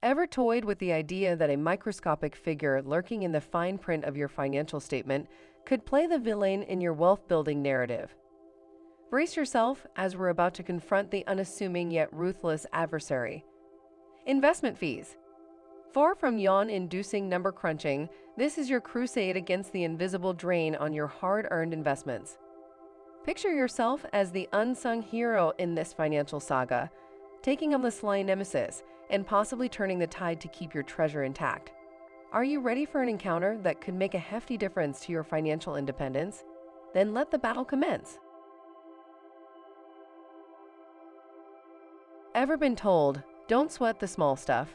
Ever toyed with the idea that a microscopic figure lurking in the fine print of your financial statement could play the villain in your wealth-building narrative? Brace yourself as we're about to confront the unassuming yet ruthless adversary. Investment fees. Far from yawn-inducing number crunching, this is your crusade against the invisible drain on your hard-earned investments. Picture yourself as the unsung hero in this financial saga, taking on the sly nemesis and possibly turning the tide to keep your treasure intact. Are you ready for an encounter that could make a hefty difference to your financial independence? Then let the battle commence. Ever been told, don't sweat the small stuff?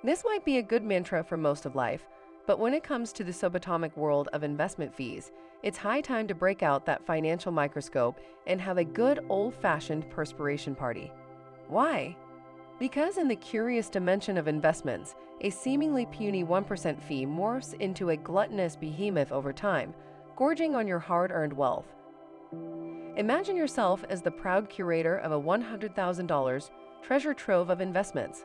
This might be a good mantra for most of life, but when it comes to the subatomic world of investment fees, it's high time to break out that financial microscope and have a good old-fashioned perspiration party. Why? Because in the curious dimension of investments, a seemingly puny 1% fee morphs into a gluttonous behemoth over time, gorging on your hard-earned wealth. Imagine yourself as the proud curator of a $100,000 treasure trove of investments.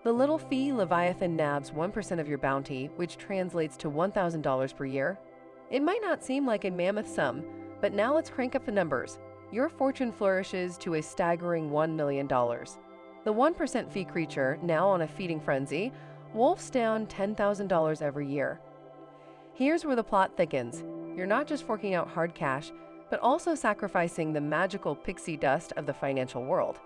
The little fee Leviathan nabs 1% of your bounty, which translates to $1,000 per year. It might not seem like a mammoth sum, but now let's crank up the numbers. Your fortune flourishes to a staggering $1 million. The 1% fee creature, now on a feeding frenzy, wolfs down $10,000 every year. Here's where the plot thickens. You're not just forking out hard cash, but also sacrificing the magical pixie dust of the financial world.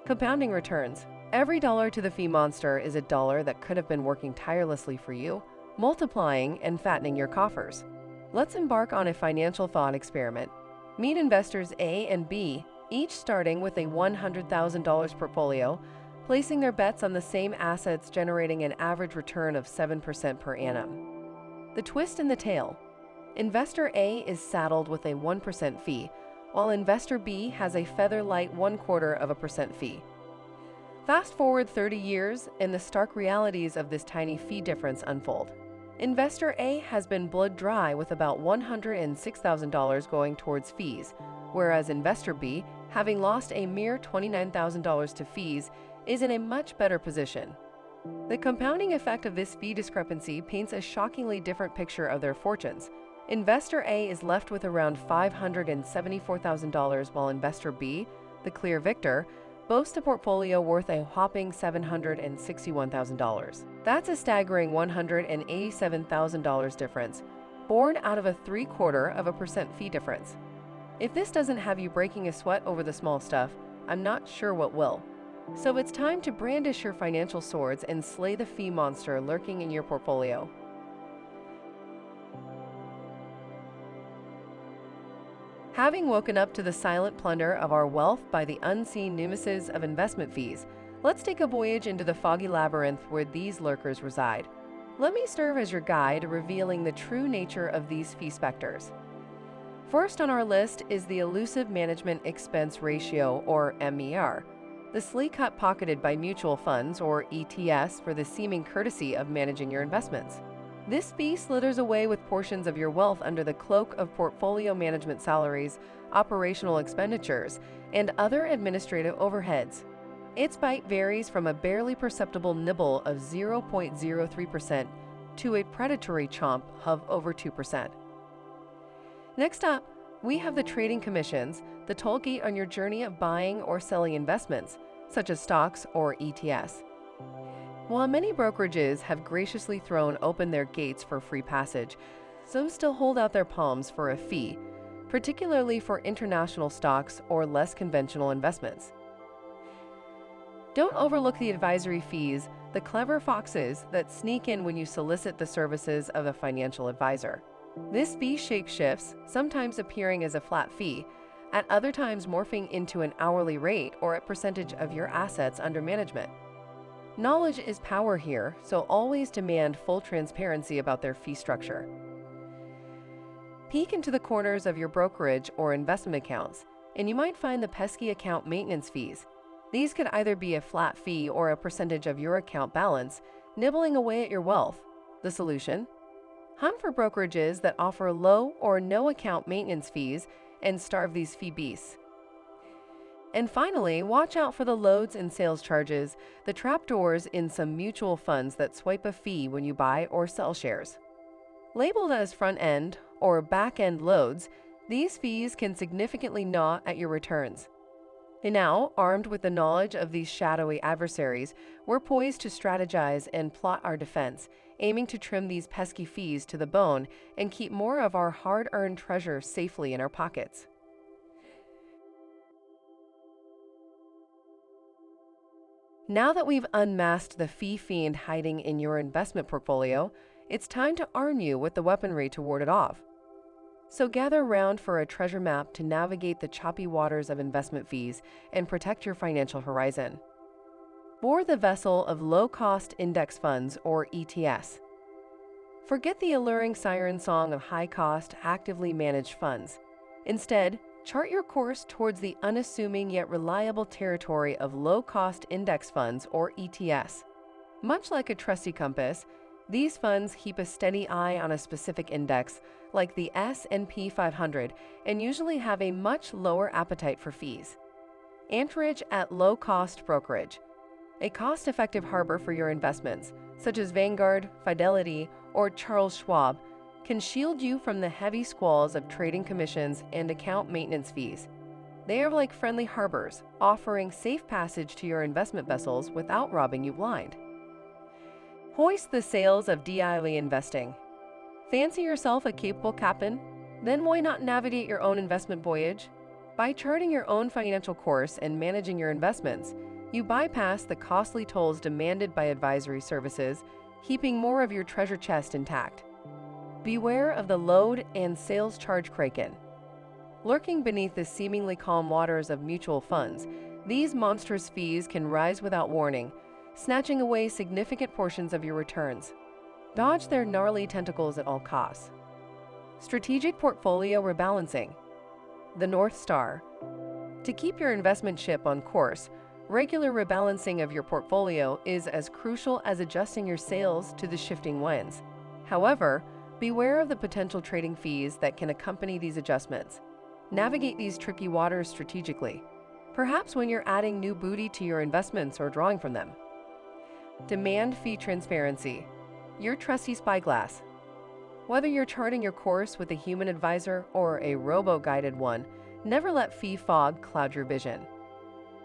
Compounding returns. Every dollar to the fee monster is a dollar that could have been working tirelessly for you, multiplying and fattening your coffers. Let's embark on a financial thought experiment. Meet investors A and B, each starting with a $100,000 portfolio, placing their bets on the same assets, generating an average return of 7% per annum. The twist in the tale. Investor A is saddled with a 1% fee, while investor B has a feather-light 0.25% fee. Fast forward 30 years, and the stark realities of this tiny fee difference unfold. Investor A has been blood dry with about $106,000 going towards fees, whereas Investor B, having lost a mere $29,000 to fees, is in a much better position. The compounding effect of this fee discrepancy paints a shockingly different picture of their fortunes. Investor A is left with around $574,000, while Investor B, the clear victor, boasts a portfolio worth a whopping $761,000. That's a staggering $187,000 difference, born out of a 0.75% fee difference. If this doesn't have you breaking a sweat over the small stuff, I'm not sure what will. So it's time to brandish your financial swords and slay the fee monster lurking in your portfolio. Having woken up to the silent plunder of our wealth by the unseen nemesis of investment fees, let's take a voyage into the foggy labyrinth where these lurkers reside. Let me serve as your guide, revealing the true nature of these fee specters. First on our list is the elusive management expense ratio, or MER, the sleek cut pocketed by mutual funds, or ETFs, for the seeming courtesy of managing your investments. This fee slithers away with portions of your wealth under the cloak of portfolio management salaries, operational expenditures, and other administrative overheads. Its bite varies from a barely perceptible nibble of 0.03% to a predatory chomp of over 2%. Next up, we have the trading commissions, the toll gate on your journey of buying or selling investments, such as stocks or ETFs. While many brokerages have graciously thrown open their gates for free passage, some still hold out their palms for a fee, particularly for international stocks or less conventional investments. Don't overlook the advisory fees, the clever foxes that sneak in when you solicit the services of a financial advisor. This fee shapeshifts, sometimes appearing as a flat fee, at other times morphing into an hourly rate or a percentage of your assets under management. Knowledge is power here, so always demand full transparency about their fee structure. Peek into the corners of your brokerage or investment accounts, and you might find the pesky account maintenance fees. These could either be a flat fee or a percentage of your account balance, nibbling away at your wealth. The solution? Hunt for brokerages that offer low or no account maintenance fees and starve these fee beasts. And finally, watch out for the loads and sales charges, the trapdoors in some mutual funds that swipe a fee when you buy or sell shares. Labeled as front-end or back-end loads, these fees can significantly gnaw at your returns. And now, armed with the knowledge of these shadowy adversaries, we're poised to strategize and plot our defense, aiming to trim these pesky fees to the bone and keep more of our hard-earned treasure safely in our pockets. Now that we've unmasked the fee fiend hiding in your investment portfolio, it's time to arm you with the weaponry to ward it off. So gather round for a treasure map to navigate the choppy waters of investment fees and protect your financial horizon. Board the vessel of low-cost index funds, or ETFs. Forget the alluring siren song of high-cost, actively managed funds. Instead, chart your course towards the unassuming yet reliable territory of low-cost index funds, or ETFs. Much like a trusty compass, these funds keep a steady eye on a specific index, like the S&P 500, and usually have a much lower appetite for fees. Anchorage at low-cost brokerage. A cost-effective harbor for your investments, such as Vanguard, Fidelity, or Charles Schwab, can shield you from the heavy squalls of trading commissions and account maintenance fees. They are like friendly harbors, offering safe passage to your investment vessels without robbing you blind. Hoist the sails of DIY investing. Fancy yourself a capable captain? Then why not navigate your own investment voyage? By charting your own financial course and managing your investments, you bypass the costly tolls demanded by advisory services, keeping more of your treasure chest intact. Beware of the load and sales charge kraken. Lurking beneath the seemingly calm waters of mutual funds, these monstrous fees can rise without warning, snatching away significant portions of your returns. Dodge their gnarly tentacles at all costs. Strategic portfolio rebalancing. The North Star. To keep your investment ship on course, regular rebalancing of your portfolio is as crucial as adjusting your sails to the shifting winds. However, beware of the potential trading fees that can accompany these adjustments. Navigate these tricky waters strategically, perhaps when you're adding new booty to your investments or drawing from them. Demand fee transparency. Your trusty spyglass. Whether you're charting your course with a human advisor or a robo-guided one, never let fee fog cloud your vision.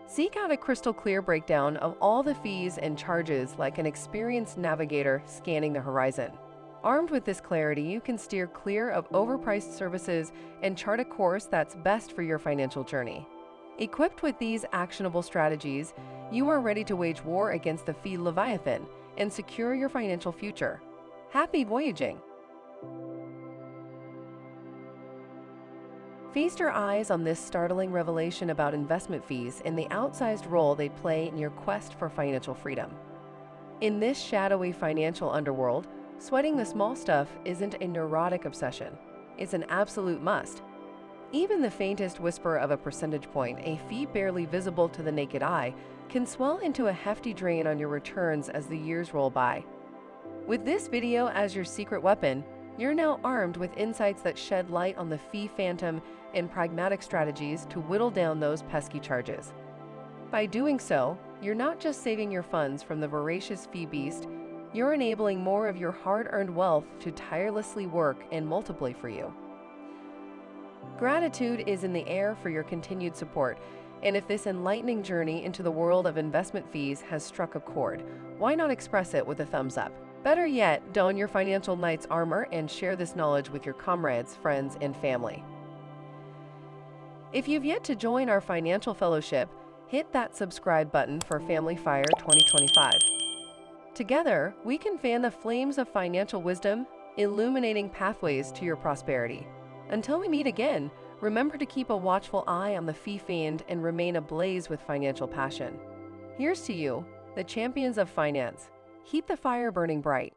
Seek out a crystal clear breakdown of all the fees and charges like an experienced navigator scanning the horizon. Armed with this clarity, you can steer clear of overpriced services and chart a course that's best for your financial journey. Equipped with these actionable strategies, you are ready to wage war against the fee Leviathan and secure your financial future. Happy voyaging! Feast your eyes on this startling revelation about investment fees and the outsized role they play in your quest for financial freedom. In this shadowy financial underworld, sweating the small stuff isn't a neurotic obsession. It's an absolute must. Even the faintest whisper of a percentage point, a fee barely visible to the naked eye, can swell into a hefty drain on your returns as the years roll by. With this video as your secret weapon, you're now armed with insights that shed light on the fee phantom and pragmatic strategies to whittle down those pesky charges. By doing so, you're not just saving your funds from the voracious fee beast, you're enabling more of your hard-earned wealth to tirelessly work and multiply for you. Gratitude is in the air for your continued support, and if this enlightening journey into the world of investment fees has struck a chord, why not express it with a thumbs up? Better yet, don your financial knight's armor and share this knowledge with your comrades, friends, and family. If you've yet to join our financial fellowship, hit that subscribe button for Family Fire 2025. Together, we can fan the flames of financial wisdom, illuminating pathways to your prosperity. Until we meet again, remember to keep a watchful eye on the fee fiend and remain ablaze with financial passion. Here's to you, the champions of finance. Keep the fire burning bright.